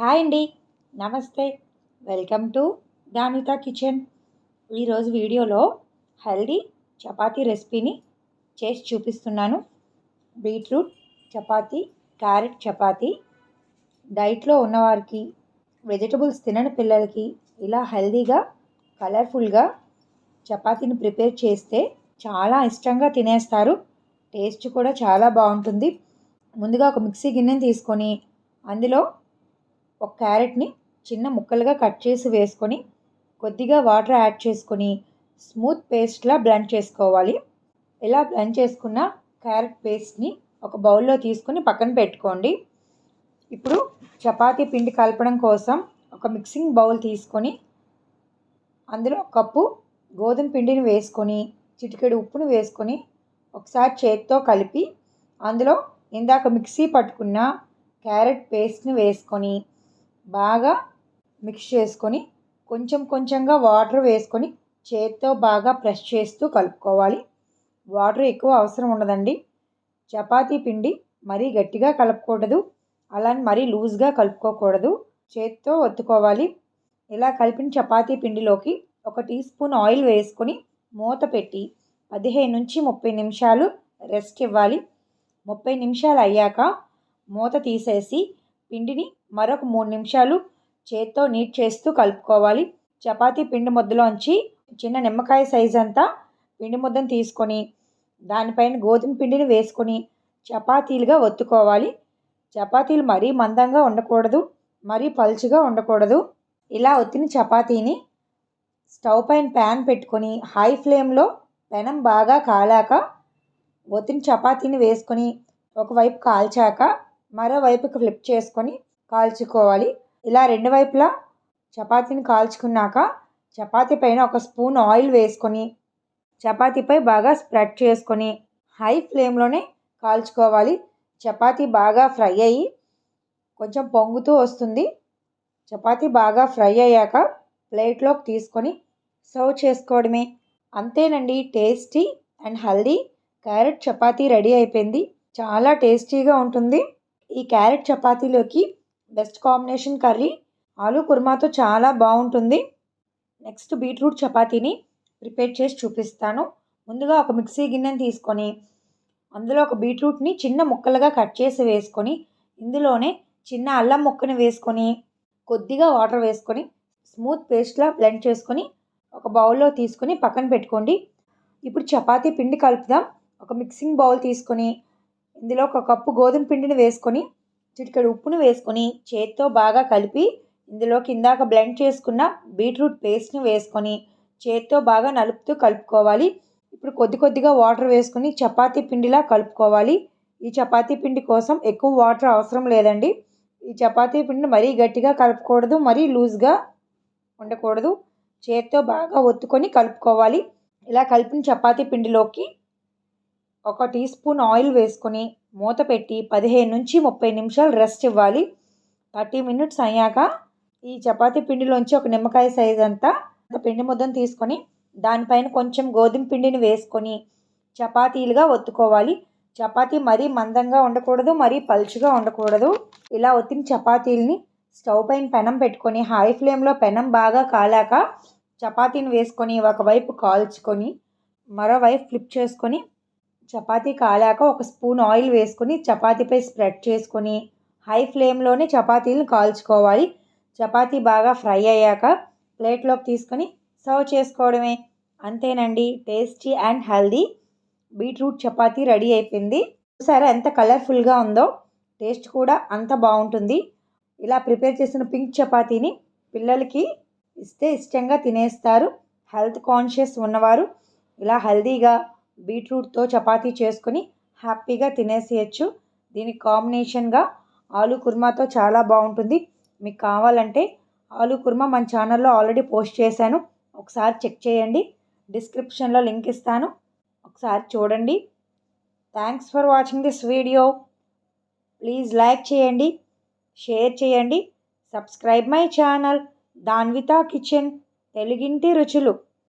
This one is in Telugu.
హాయ్ అండి. నమస్తే. Welcome to Danvitha kitchen. ఈరోజు వీడియోలో హెల్దీ చపాతీ రెసిపీని చేసి చూపిస్తున్నాను. Beetroot chapati, carrot chapati. డైట్లో ఉన్నవారికి, వెజిటబుల్స్ తినని పిల్లలకి ఇలా హెల్దీగా, కలర్ఫుల్గా చపాతీని ప్రిపేర్ చేస్తే చాలా ఇష్టంగా తినేస్తారు. టేస్ట్ కూడా చాలా బాగుంటుంది. ముందుగా ఒక మిక్సీ గిన్నెని తీసుకొని అందులో ఒక క్యారెట్ని చిన్న ముక్కలుగా కట్ చేసి వేసుకొని కొద్దిగా వాటర్ యాడ్ చేసుకొని స్మూత్ పేస్ట్లా బ్లెండ్ చేసుకోవాలి. ఇలా బ్లెండ్ చేసుకున్న క్యారెట్ పేస్ట్ని ఒక బౌల్లో తీసుకొని పక్కన పెట్టుకోండి. ఇప్పుడు చపాతీ పిండి కలపడం కోసం ఒక మిక్సింగ్ బౌల్ తీసుకొని అందులో ఒక కప్పు గోధుమ పిండిని వేసుకొని చిటికెడు ఉప్పును వేసుకొని ఒకసారి చేతితో కలిపి అందులో ఇందాక మిక్సీ పట్టుకున్న క్యారెట్ పేస్ట్ని వేసుకొని బాగా మిక్స్ చేసుకొని కొంచెం కొంచెంగా వాటర్ వేసుకొని చేతితో బాగా ప్రెస్ చేస్తూ కలుపుకోవాలి. వాటర్ ఎక్కువ అవసరం ఉండదండి. చపాతీ పిండి మరీ గట్టిగా కలపకూడదు, అలానే మరీ లూజ్గా కలుపుకోకూడదు. చేతితో ఒత్తుకోవాలి. ఇలా కలిపిన చపాతీ పిండిలోకి 1 టీ స్పూన్ ఆయిల్ వేసుకొని మూత పెట్టి 15 నుంచి 30 నిమిషాలు రెస్ట్ ఇవ్వాలి. 30 నిమిషాలు అయ్యాక మూత తీసేసి పిండిని మరొక 3 నిమిషాలు చేత్తో నీట్ చేస్తూ కలుపుకోవాలి. చపాతీ పిండి ముద్దలోంచి చిన్న నిమ్మకాయ సైజ్ అంతా పిండి ముద్దను తీసుకొని దానిపైన గోధుమ పిండిని వేసుకొని చపాతీలుగా ఒత్తుకోవాలి. చపాతీలు మరీ మందంగా ఉండకూడదు, మరీ పలుచగా ఉండకూడదు. ఇలా ఒత్తిన చపాతీని స్టవ్ పైన ప్యాన్ పెట్టుకొని హై ఫ్లేమ్లో పెనం బాగా కాలాక ఒత్తిన చపాతీని వేసుకొని ఒకవైపు కాల్చాక మరోవైపుకి ఫ్లిప్ చేసుకొని కాల్చుకోవాలి. ఇలా రెండు వైపులా చపాతీని కాల్చుకున్నాక చపాతీ పైన 1 స్పూన్ ఆయిల్ వేసుకొని చపాతీపై బాగా స్ప్రెడ్ చేసుకొని హై ఫ్లేమ్లోనే కాల్చుకోవాలి. చపాతీ బాగా ఫ్రై అయ్యి కొంచెం పొంగుతూ వస్తుంది. చపాతీ బాగా ఫ్రై అయ్యాక ప్లేట్లోకి తీసుకొని సర్వ్ చేసుకోవడమే. అంతేనండి, tasty and healthy carrot chapati ready అయిపోయింది. చాలా టేస్టీగా ఉంటుంది. ఈ క్యారెట్ చపాతీలోకి బెస్ట్ కాంబినేషన్ కర్రీ ఆలూ కుర్మాతో చాలా బాగుంటుంది. నెక్స్ట్ బీట్రూట్ చపాతీని ప్రిపేర్ చేసి చూపిస్తాను. ముందుగా ఒక మిక్సీ గిన్నెని తీసుకొని అందులో ఒక బీట్రూట్ని చిన్న ముక్కలుగా కట్ చేసి వేసుకొని ఇందులోనే చిన్న అల్లం ముక్కని వేసుకొని కొద్దిగా వాటర్ వేసుకొని స్మూత్ పేస్ట్లా బ్లెండ్ చేసుకొని ఒక బౌల్లో తీసుకొని పక్కన పెట్టుకోండి. ఇప్పుడు చపాతీ పిండి కలుపుదాం. ఒక మిక్సింగ్ బౌల్ తీసుకొని ఇందులో 1 కప్పు గోధుమ పిండిని వేసుకొని చిటికెడు ఉప్పును వేసుకొని చేత్తో బాగా కలిపి ఇందులో కిందాక బ్లెండ్ చేసుకున్న బీట్రూట్ పేస్ట్ని వేసుకొని చేత్తో బాగా నలుపుతూ కలుపుకోవాలి. ఇప్పుడు కొద్దిగా వాటర్ వేసుకొని చపాతీ పిండిలా కలుపుకోవాలి. ఈ చపాతీ పిండి కోసం ఎక్కువ వాటర్ అవసరం లేదండి. ఈ చపాతీ పిండిని మరీ గట్టిగా కలపకూడదు, మరీ లూజ్గా ఉండకూడదు. చేత్తో బాగా ఒత్తుకొని కలుపుకోవాలి. ఇలా కలిపిన చపాతీ పిండిలోకి 1 టీ స్పూన్ ఆయిల్ వేసుకొని మూత పెట్టి 15 నుంచి 30 నిమిషాలు రెస్ట్ ఇవ్వాలి. 30 మినిట్స్ అయ్యాక ఈ చపాతీ పిండిలోంచి ఒక నిమ్మకాయ సైజ్ అంతా పిండి ముద్దను తీసుకొని దానిపైన కొంచెం గోధుమ పిండిని వేసుకొని చపాతీలుగా ఒత్తుకోవాలి. చపాతీ మరీ మందంగా ఉండకూడదు, మరీ పలుచగా ఉండకూడదు. ఇలా ఒత్తిన చపాతీలని స్టవ్ పైన పెనం పెట్టుకొని హై ఫ్లేమ్లో పెనం బాగా కాలాక చపాతీని వేసుకొని ఒకవైపు కాల్చుకొని మరోవైపు ఫ్లిప్ చేసుకొని చపాతీ కాలాక 1 స్పూన్ ఆయిల్ వేసుకొని చపాతీపై స్ప్రెడ్ చేసుకొని హై ఫ్లేమ్లోనే చపాతీలను కాల్చుకోవాలి. చపాతీ బాగా ఫ్రై అయ్యాక ప్లేట్లోకి తీసుకొని సర్వ్ చేసుకోవడమే. అంతేనండి, tasty and healthy beetroot chapati ready అయిపోయింది. చూసారా ఎంత కలర్ఫుల్గా ఉందో, టేస్ట్ కూడా అంత బాగుంటుంది. ఇలా ప్రిపేర్ చేసిన పింక్ చపాతీని పిల్లలకి ఇస్తే ఇష్టంగా తినేస్తారు. హెల్త్ కాన్షియస్ ఉన్నవారు ఇలా హెల్దీగా బీట్రూట్తో చపాతీ చేసుకొని హ్యాపీగా తినేసేయచ్చు. దీనికి కాంబినేషన్గా ఆలూ కుర్మాతో చాలా బాగుంటుంది. మీకు కావాలంటే ఆలూ కుర్మా మన ఛానల్లో ఆల్రెడీ పోస్ట్ చేశాను, ఒకసారి చెక్ చేయండి. డిస్క్రిప్షన్లో లింక్ ఇస్తాను, ఒకసారి చూడండి. Thanks for watching this video. Please like చేయండి, షేర్ చేయండి, subscribe my channel Danvitha kitchen తెలుగింటి రుచులు.